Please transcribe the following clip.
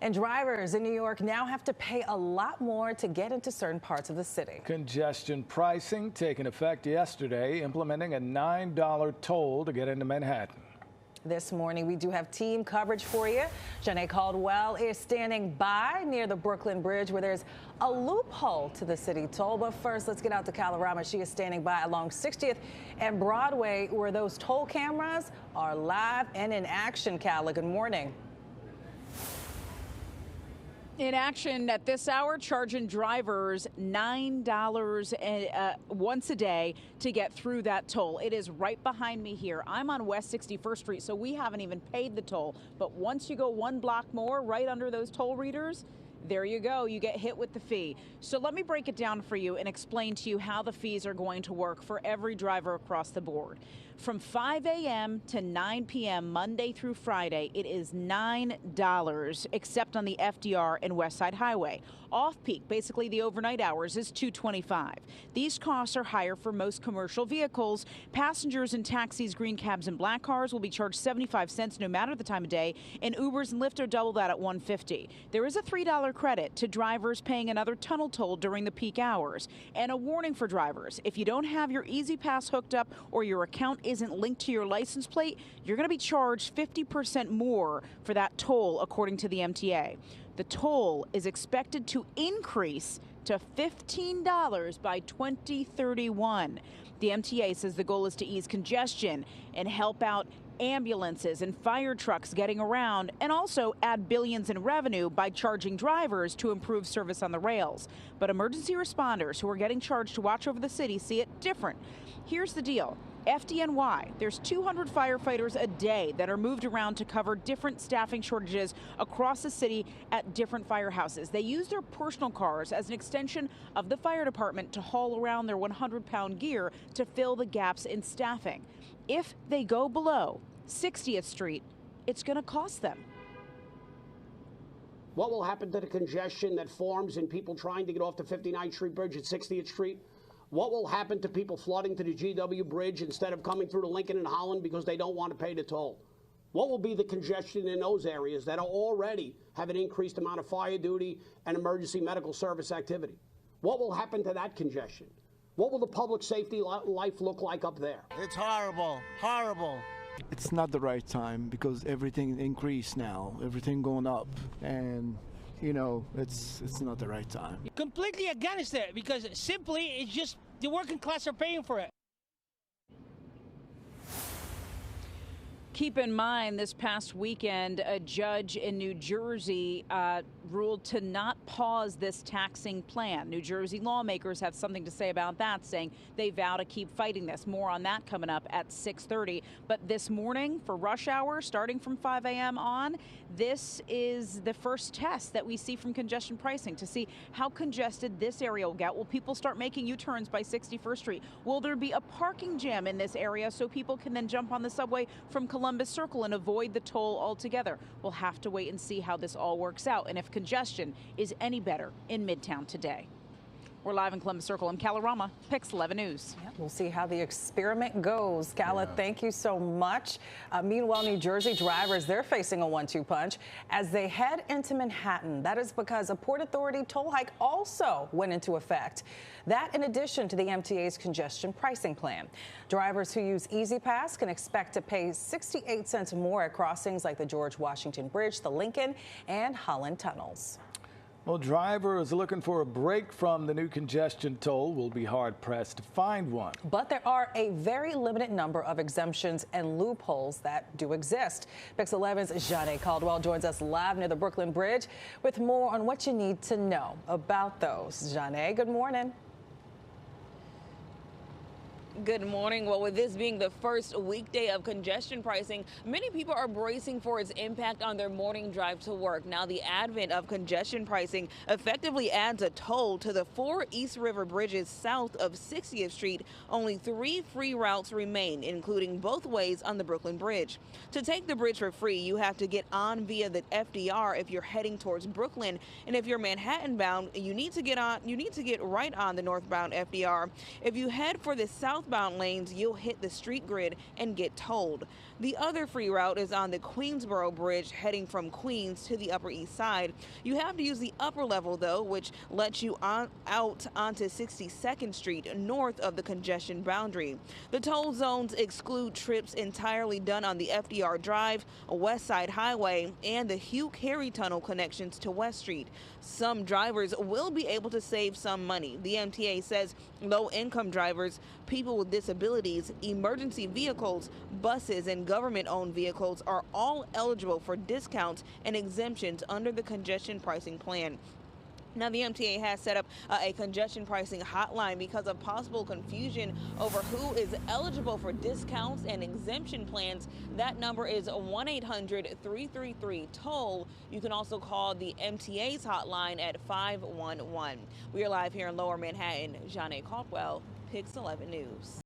And drivers in New York now have to pay a lot more to get into certain parts of the city. Congestion pricing taking effect yesterday, implementing a $9 toll to get into Manhattan. This morning, we do have team coverage for you. Janae Caldwell is standing by near the Brooklyn Bridge where there's a loophole to the city toll. But first, let's get out to Kalorama. She is standing by along 60th and Broadway where those toll cameras are live and in action. Kala, good morning. In action at this hour, charging drivers $9 once a day to get through that toll. It is right behind me here. I'm on West 61st Street, so we haven't even paid the toll. But once you go one block more, right under those toll readers, there you go. You get hit with the fee. So let me break it down for you and explain to you how the fees are going to work for every driver across the board. From 5 a.m. to 9 p.m. Monday through Friday, it is $9, except on the FDR and West Side Highway. Off-peak, basically the overnight hours, is $2.25. These costs are higher for most commercial vehicles. Passengers in taxis, green cabs, and black cars will be charged 75 cents no matter the time of day, and Ubers and Lyft are double that at $1.50. There is a $3 credit to drivers paying another tunnel toll during the peak hours. And a warning for drivers, if you don't have your Easy Pass hooked up or your account isn't linked to your license plate, you're going to be charged 50% more for that toll, according to the MTA. The toll is expected to increase to $15 by 2031. The MTA says the goal is to ease congestion and help out ambulances and fire trucks getting around, and also add billions in revenue by charging drivers to improve service on the rails. But emergency responders who are getting charged to watch over the city see it different. Here's the deal. FDNY, there's 200 firefighters a day that are moved around to cover different staffing shortages across the city at different firehouses. They use their personal cars as an extension of the fire department to haul around their 100-pound gear to fill the gaps in staffing. If they go below 60th Street, it's going to cost them. What will happen to the congestion that forms in people trying to get off the 59th Street Bridge at 60th Street? What will happen to people flooding to the GW Bridge instead of coming through to Lincoln and Holland because they don't want to pay the toll? What will be the congestion in those areas that already have an increased amount of fire duty and emergency medical service activity? What will happen to that congestion? What will the public safety life look like up there? It's horrible, horrible. It's not the right time because everything increased now, everything going up, and you know, it's not the right time. Completely against it because simply it's just the working class are paying for it. Keep in mind, this past weekend, a judge in New Jersey ruled to not pause this taxing plan. New Jersey lawmakers have something to say about that, saying they vow to keep fighting this. More on that coming up at 6:30. But this morning, for rush hour, starting from 5 a.m. on, this is the first test that we see from congestion pricing to see how congested this area will get. Will people start making U-turns by 61st Street? Will there be a parking jam in this area so people can then jump on the subway from Columbus Circle and avoid the toll altogether? We'll have to wait and see how this all works out and if congestion is any better in Midtown today. We're live in Columbus Circle. I'm Kalorama, Pix 11 News. Yep, we'll see how the experiment goes. Kala, thank you so much. Meanwhile, New Jersey drivers, they're facing a 1-2 punch as they head into Manhattan. That is because a Port Authority toll hike also went into effect. That in addition to the MTA's congestion pricing plan. Drivers who use Easy Pass can expect to pay 68 cents more at crossings like the George Washington Bridge, the Lincoln and Holland tunnels. Well, drivers looking for a break from the new congestion toll will be hard-pressed to find one. But there are a very limited number of exemptions and loopholes that do exist. Pix 11's Janae Caldwell joins us live near the Brooklyn Bridge with more on what you need to know about those. Janae, good morning. Good morning. Well, with this being the first weekday of congestion pricing, many people are bracing for its impact on their morning drive to work. Now, the advent of congestion pricing effectively adds a toll to the 4 East River bridges south of 60th Street. Only 3 free routes remain, including both ways on the Brooklyn Bridge. To take the bridge for free, you have to get on via the FDR if you're heading towards Brooklyn, and if you're Manhattan bound, you need to get right on the northbound FDR. If you head for the south northbound lanes, you'll hit the street grid and get tolled. The other free route is on the Queensboro Bridge heading from Queens to the Upper East Side. You have to use the upper level, though, which lets you out onto 62nd Street north of the congestion boundary. The toll zones exclude trips entirely done on the FDR Drive, West Side Highway, and the Hugh Carey Tunnel connections to West Street. Some drivers will be able to save some money. The MTA says low-income drivers, people with disabilities, emergency vehicles, buses, and government-owned vehicles are all eligible for discounts and exemptions under the congestion pricing plan. Now, the MTA has set up a congestion pricing hotline because of possible confusion over who is eligible for discounts and exemption plans. That number is 1-800-333-TOLL. You can also call the MTA's hotline at 511. We are live here in Lower Manhattan. Janae Caldwell, Pix 11 News.